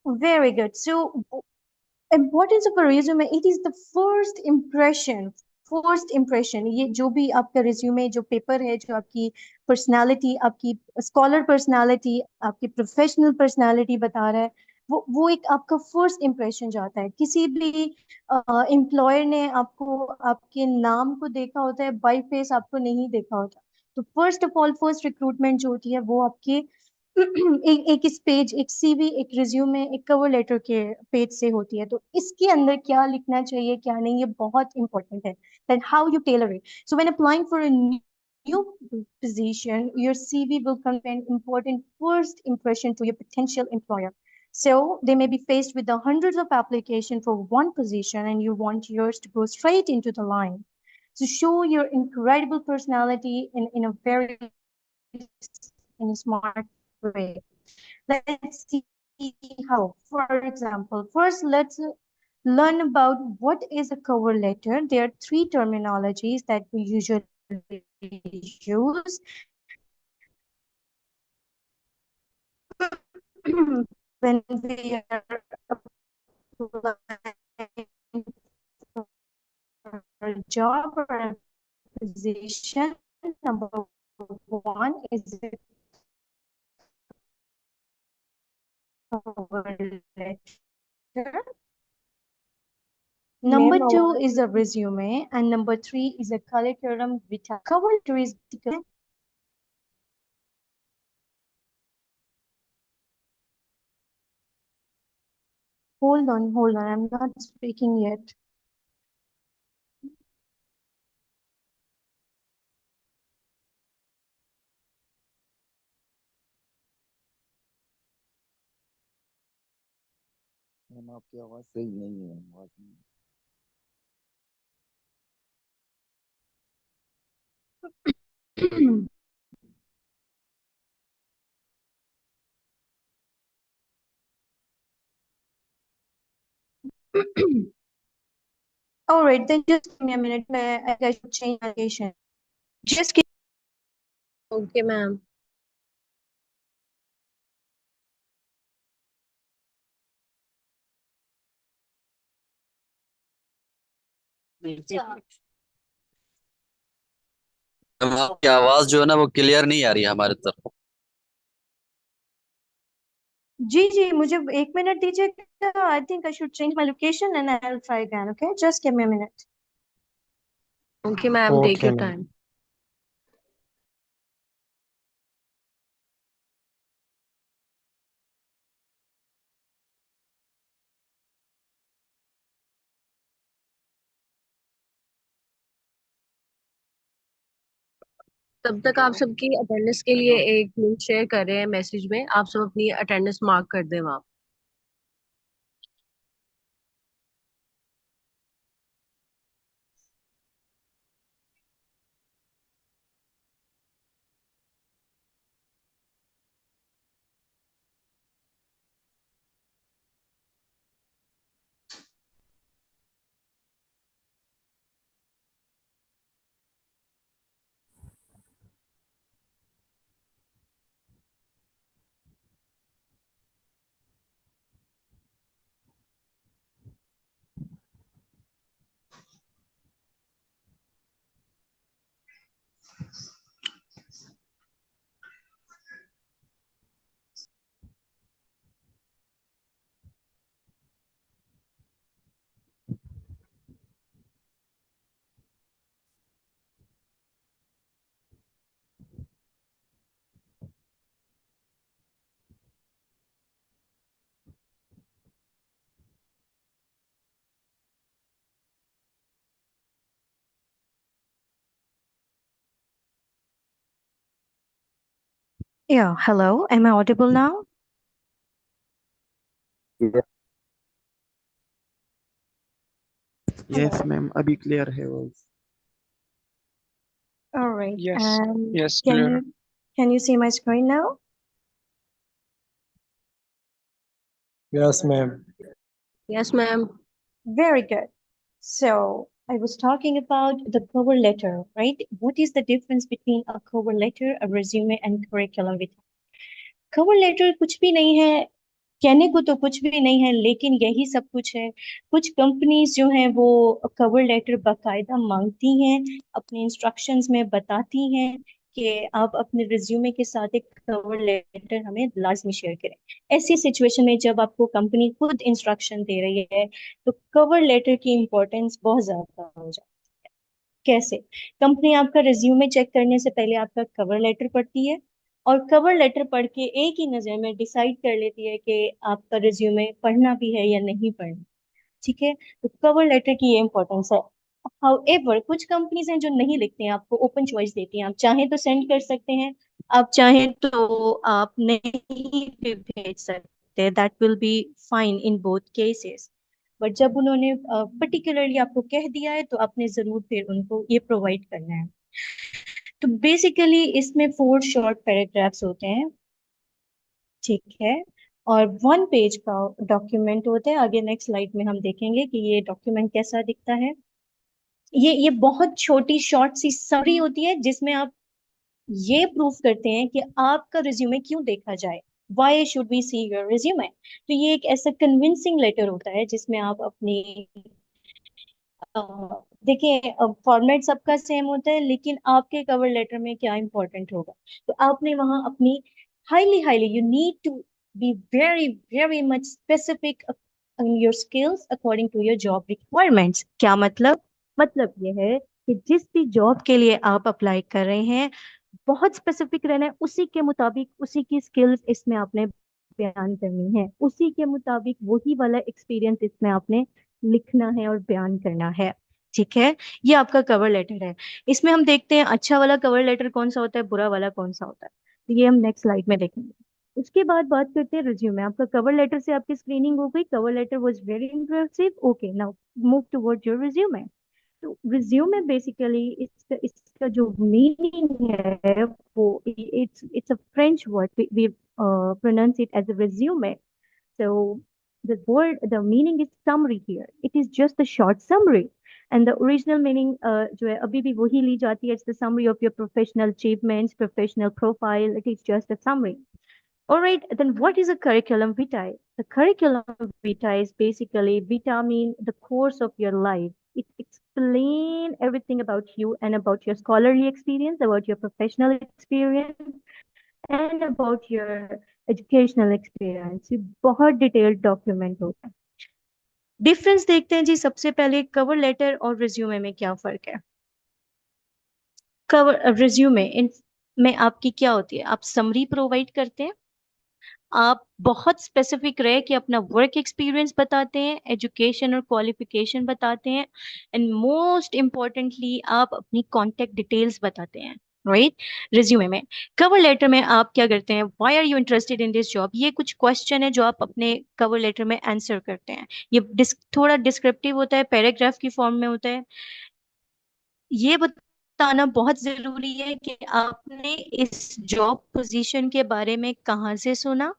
Very good. So, importance of a resume, it is the first impression. ये जो भी आपका resume जो paper है, जो आपकी personality, आपकी scholar personality, आपकी professional personality बता रहा है, वो एक आपका first impression जाता है. किसी भी employer ने आपको आपके नाम को देखा होता है, by face आपको नहीं देखा होता. तो first of all, first recruitment जो होती है वो आपके एक इस पेज, एक सीवी, एक रिज्यूमे, एक कवर लेटर के पेज से होती है. तो इसके अंदर क्या लिखना चाहिए, क्या नहीं, ये बहुत इंपॉर्टेंट है. That how you tailor it. So when applying for a new position, your CV will contain important first impression to your potential employer. So they may be faced with the hundreds of applications for one position, and you want yours to go straight into the line. So show your incredible personality in a very in a smart way. Let's see how. For example, first let's learn about what is a cover letter. There are three terminologies that we usually use when we are applying for a job or a position. Number one is a cover letter. Number ma'am two आवाज is a resume, and number three is a curriculum vitae. Cover letter is hold on, I'm not speaking yet. Ma'am आपकी आवाज सही नहीं है, आवाज नहीं। All right, then just give me a minute. I should change my location. Just give. Okay ma'am. Ma'am आपकी आवाज जो है ना वो क्लियर नहीं आ रही है हमारे तरफ। जी जी, मुझे एक मिनट दीजिएगा. I think I should change my location and I'll try again. Okay, just give me a minute. Okay ma'am, take okay your ma'am. Time. तब तक आप सबकी अटेंडेंस के लिए एक लिंक शेयर कर रहे हैं मैसेज में. आप सब अपनी अटेंडेंस मार्क कर दें वहाँ. Yeah, hello. Am I audible now? Yes ma'am, अभी क्लियर है voice. All right. Yes, yes, Can clear. you see my screen now? Yes ma'am. Yes ma'am. Very good. So I was talking about the cover letter, right? What is the difference between a cover letter, a resume, and curriculum vitae? Cover letter कुछ भी नहीं है. कहने को तो कुछ भी नहीं है, लेकिन यही सब कुछ है। कुछ कंपनीज जो हैं वो कवर लेटर बाकायदा मांगती हैं, अपने इंस्ट्रक्शंस में बताती हैं कि आप अपने रिज्यूमे के साथ एक कवर लेटर हमें लाजमी शेयर करें। ऐसी सिचुएशन में जब आपको कंपनी खुद इंस्ट्रक्शन दे रही है, तो कवर लेटर की इम्पोर्टेंस बहुत ज्यादा हो जाती है। कैसे? कंपनी आपका रिज्यूमे चेक करने से पहले आपका कवर लेटर पढ़ती है, और कवर लेटर पढ़ के एक ही नजर में डिसाइड कर लेती है कि आपका रिज्यूमे पढ़ना भी है या नहीं पढ़ना। ठीक है, तो कवर लेटर की ये इंपॉर्टेंस है। हाउएवर कुछ कंपनीज हैं जो नहीं लिखते हैं, आपको ओपन चॉइस देती हैं, आप चाहें तो सेंड कर सकते हैं, आप चाहें तो आप नहीं भी भेज सकते हैं, that will be fine in both cases. But जब उन्होंने पर्टिकुलरली आपको कह दिया है, तो आपने जरूर फिर उनको ये प्रोवाइड करना है। तो बेसिकली इसमें 4 शॉर्ट पैराग्राफ्स होते हैं। ठीक है, और 1 पेज का डॉक्यूमेंट होता है। आगे नेक्स्ट स्लाइड में हम देखेंगे कि ये डॉक्यूमेंट कैसा दिखता है। ये बहुत छोटी शॉर्ट सी समरी होती है, जिसमें आप ये प्रूफ करते हैं कि आपका रिज्यूमे क्यों देखा जाए, why should we see your resume. तो ये एक ऐसा कन्विंसिंग लेटर होता है जिसमें आप अपनी अ, देखिए, फॉर्मेट सबका सेम होता है, लेकिन आपके कवर लेटर में क्या इंपॉर्टेंट होगा, तो आपने वहां अपनी highly highly you need to be very very much specific in your skills according to your job requirements. क्या मतलब ये है कि जिस भी जॉब के लिए आप अप्लाई कर रहे हैं, बहुत स्पेसिफिक रहना है, उसी के मुताबिक उसी की स्किल्स इसमें आपने बयान करनी है, उसी के मुताबिक वही वाला एक्सपीरियंस इसमें आपने लिखना है और बयान करना है। ठीक है, ये आपका कवर लेटर है। इसमें हम देखते हैं अच्छा वाला कवर लेटर कौन सा होता है, बुरा वाला कौन सा होता है, तो ये हम नेक्स्ट स्लाइड में देखेंगे। उसके बाद बात करते हैं रिज्यूमे। आपका कवर लेटर से आपकी स्क्रीनिंग हो गई, cover letter was very impressive, okay, now move toward your resume. तो रिज्यूमे बेसिकली इसका इसका जो मीनिंग है वो it's a French word, we pronounce it as a resume. So the meaning is summary here. It is just a short summary. And the original meaning जो है अभी भी वही ली जाती है. It's the summary of your professional achievements, professional profile. It is just a summary. All right, then what is a curriculum vitae? The curriculum vitae is basically vita mean the course of your life. It explains everything about you and about your scholarly experience, about your professional experience, and about your educational experience. ये बहुत detailed document होता है। Difference देखते हैं जी। सबसे पहले cover letter और resume में क्या फर्क है। कवर रिज्यूमे इन में आपकी क्या होती है, आप समरी प्रोवाइड करते हैं, आप बहुत स्पेसिफिक रहे कि अपना वर्क एक्सपीरियंस बताते हैं, एजुकेशन और क्वालिफिकेशन बताते हैं, एंड मोस्ट इम्पोर्टेंटली आप अपनी कॉन्टेक्ट डिटेल्स बताते हैं, राइट। रिज्यूमे में, कवर लेटर में आप क्या करते हैं, why are you interested in this job, ये कुछ क्वेश्चन है जो आप अपने कवर लेटर में आंसर करते हैं। ये थोड़ा डिस्क्रिप्टिव होता है, पैराग्राफ की फॉर्म में होता है। ये बताना बहुत जरूरी है कि आपने इस जॉब पोजीशन के बारे में कहाँ से सुना,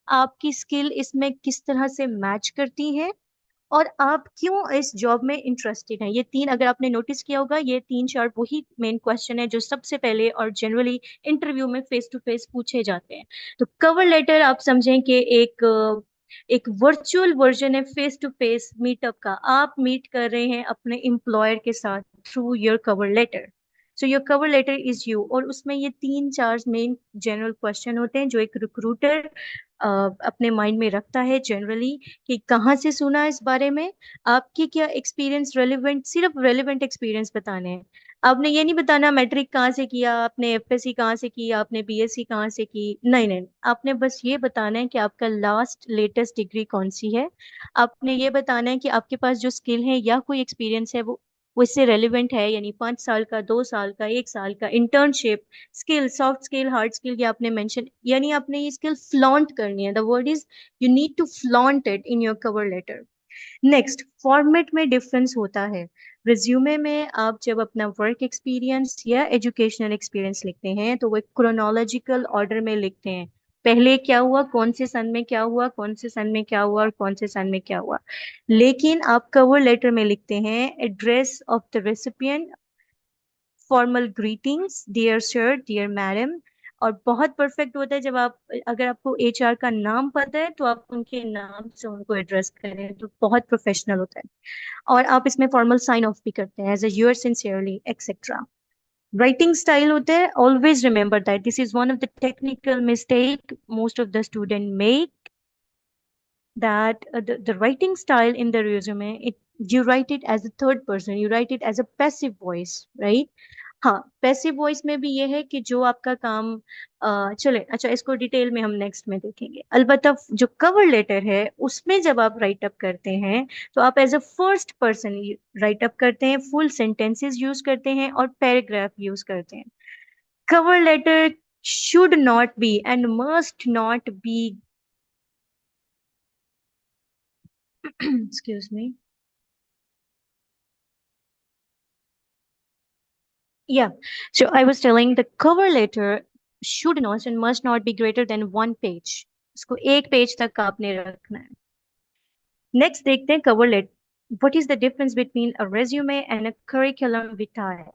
आपकी स्किल इसमें किस तरह से मैच करती है, और आप क्यों इस जॉब में इंटरेस्टेड हैं। ये 3, अगर आपने नोटिस किया होगा, ये 3 चार वही मेन क्वेश्चन है जो सबसे पहले और जनरली इंटरव्यू में फेस टू फेस पूछे जाते हैं। तो कवर लेटर आप समझें कि एक वर्चुअल वर्जन है फेस टू फेस मीटअप का। आप मीट कर रहे हैं अपने एम्प्लॉयर के साथ through your cover letter. So your cover letter is you, और उसमें ये 3 4 मेन जनरल क्वेश्चन होते हैं जो एक रिक्रूटर अपने माइंड में रखता है जनरली, कि कहाँ से सुना इस बारे में, आपकी क्या एक्सपीरियंस रेलिवेंट, सिर्फ रेलिवेंट एक्सपीरियंस बताने हैं। आपने ये नहीं बताना मैट्रिक कहाँ से किया, आपने एफएससी कहाँ से की, आपने बीएससी कहाँ से की, नहीं नहीं, आपने बस ये बताना है कि आपका लास्ट लेटेस्ट डिग्री कौन सी है। आपने ये बताना है कि आपके पास जो स्किल है या कोई एक्सपीरियंस है वो इससे रेलिवेंट है, यानी 5 साल का, 2 साल का, 1 साल का internship, skill, soft skill, hard skill, ये आपने मेंशन, यानी आपने ये स्किल फ्लॉन्ट करनी है। The word is you need to flaunt it in your cover letter. Next, format में डिफरेंस होता है। रिज्यूमे में आप जब अपना वर्क एक्सपीरियंस या एजुकेशनल एक्सपीरियंस लिखते हैं तो वो एक क्रोनोलॉजिकल ऑर्डर में लिखते हैं, पहले क्या हुआ, कौन से सन में क्या हुआ, कौन से सन में क्या हुआ, और कौन से सन में क्या हुआ। लेकिन आप कवर लेटर में लिखते हैं address of the recipient, formal greetings, dear sir, dear madam, और बहुत परफेक्ट होता है जब आप, अगर आपको एचआर का नाम पता है तो आप उनके नाम से उनको एड्रेस करें, तो बहुत प्रोफेशनल होता है। और आप इसमें फॉर्मल साइन ऑफ भी करते हैं as a your sincerely etcetera. Writing style होता है, always remember that this is one of the technical mistake most of the student make, that the writing style in the resume, you write it as a third person, you write it as a passive voice, right? हाँ, passive voice में भी ये है कि जो आपका काम चले, अच्छा इसको डिटेल में हम नेक्स्ट में देखेंगे। अलबत्ता जो कवर लेटर है उसमें जब आप राइट अप करते हैं तो आप as a first person write up करते हैं, फुल सेंटेंसेस यूज करते हैं और पैराग्राफ यूज करते हैं। Cover letter should not be and must not be excuse me. Yeah, so I was telling the cover letter should not and must not be greater than 1 page. इसको 1 page तक आपने रखना है। Next देखते हैं cover letter, what is the difference between a resume and a curriculum vitae.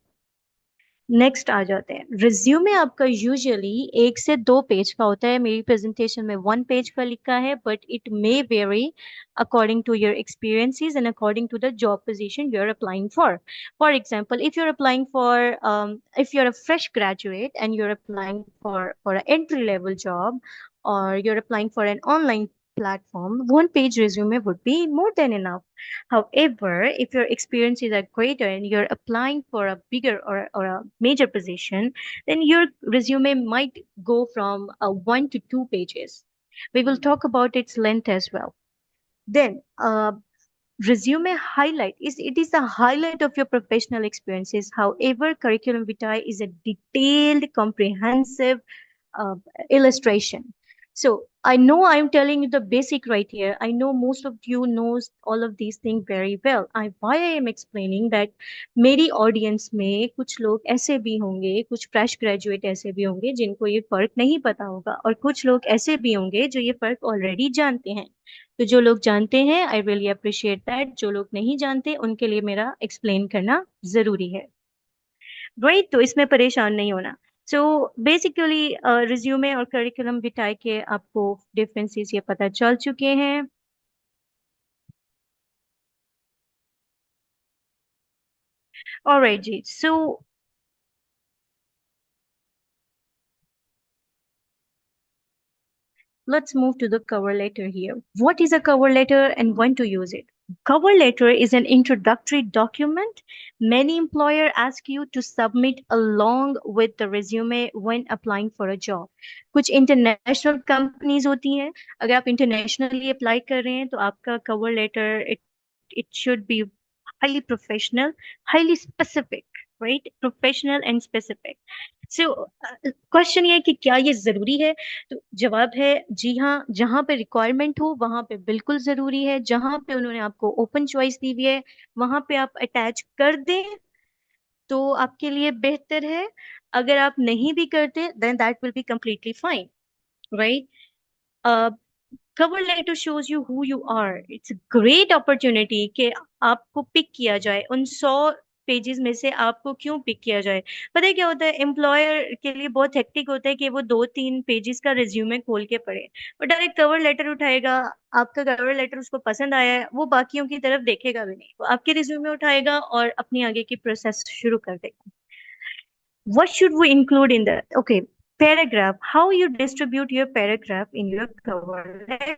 Next आ जाते हैं, रिज्यूमे आपका यूजुअली 1 से 2 पेज का होता है। मेरी प्रेजेंटेशन में 1 पेज का लिखा है, but it may very according to your experiences and according to the job position you're applying for. For example, if you're applying for, if you're a fresh graduate and you're applying for an entry level job, or you're applying for an online platform, 1 page resume would be more than enough. However, if your experiences are greater and you're applying for a bigger or a major position, then your resume might go from 1 to 2 pages. We will talk about its length as well. Then, resume highlight is, it is the highlight of your professional experiences. However, curriculum vitae is a detailed, comprehensive illustration. So I know I'm telling you the basic right here. I know most of you knows all of these things very well. Why I am explaining that, मेरी audience में कुछ लोग ऐसे भी होंगे, कुछ fresh graduate ऐसे भी होंगे जिनको ये फर्क नहीं पता होगा, और कुछ लोग ऐसे भी होंगे जो ये फर्क ऑलरेडी जानते हैं। तो जो लोग जानते हैं, आई रियली अप्रिशिएट दैट। जो लोग नहीं जानते उनके लिए मेरा एक्सप्लेन करना जरूरी है, राइट? तो इसमें परेशान नहीं होना। सो बेसिकली रिज्यूमे और करिकुलम विटाए के आपको डिफरेंसेस ये पता चल चुके हैं। ऑलराइट जी, so let's move to the cover letter here. What is a cover letter and when to use it? Cover letter is an introductory document many employer ask you to submit along with the resume when applying for a job. कुछ international companies होती हैं, अगर आप internationally apply कर रहे हैं तो आपका cover letter it should be highly professional, highly specific, right? Professional and specific. So question ये है कि क्या ये जरूरी है? तो जवाब है जी हाँ, जहां पे रिक्वायरमेंट हो वहां पे बिल्कुल जरूरी है। जहां पे उन्होंने आपको ओपन चॉइस दी हुई है वहां पे आप अटैच कर दें तो आपके लिए बेहतर है। अगर आप नहीं भी करते then that will be completely fine, right? cover letter shows you who you are. It's a great opportunity कि आपको पिक किया जाए। उन 100 पेजेस में से आपको क्यों पिक किया जाए? पता है क्या होता है, एम्प्लॉयर के लिए बहुत हेक्टिक होता है कि वो 2-3 पेजेस का रिज्यूमे खोल के पढ़े, और डायरेक्ट कवर लेटर उठाएगा। आपका कवर लेटर उसको पसंद आया है, वो बाकियों की तरफ देखेगा भी नहीं, वो आपके रिज्यूमे उठाएगा और अपनी आगे की प्रोसेस शुरू कर देगा। What should we include in the, okay, paragraph, how you distribute your paragraph in your cover letter?